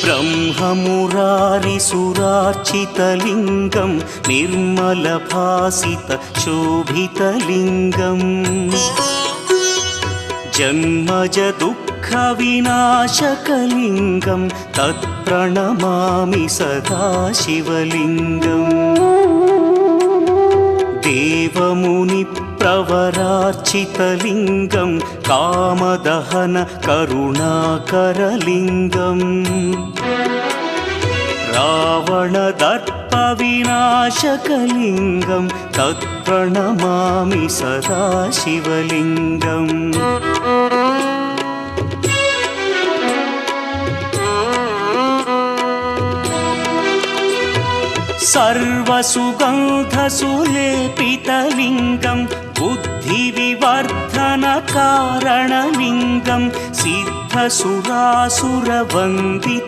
ब्रह्ममुरारिसुरार्चितलिङ्गं निर्मलभासितशोभितलिङ्गम् जन्मजदुःखविनाशकलिङ्गं तत्प्रणमामि सदा शिवलिङ्गम् देवमुनिप्रवरार्चितलिङ्गं कामदहन करुणाकरलिङ्गम् रावणदर्पविनाशकलिङ्गं तत्प्रणमामि सदा शिवलिङ्गम् सर्वसुगन्धसुलेपितलिङ्गं बुद्धिविवर्धनकारणलिङ्गं सिद्धसुरासुरवन्दितलिङ्गम्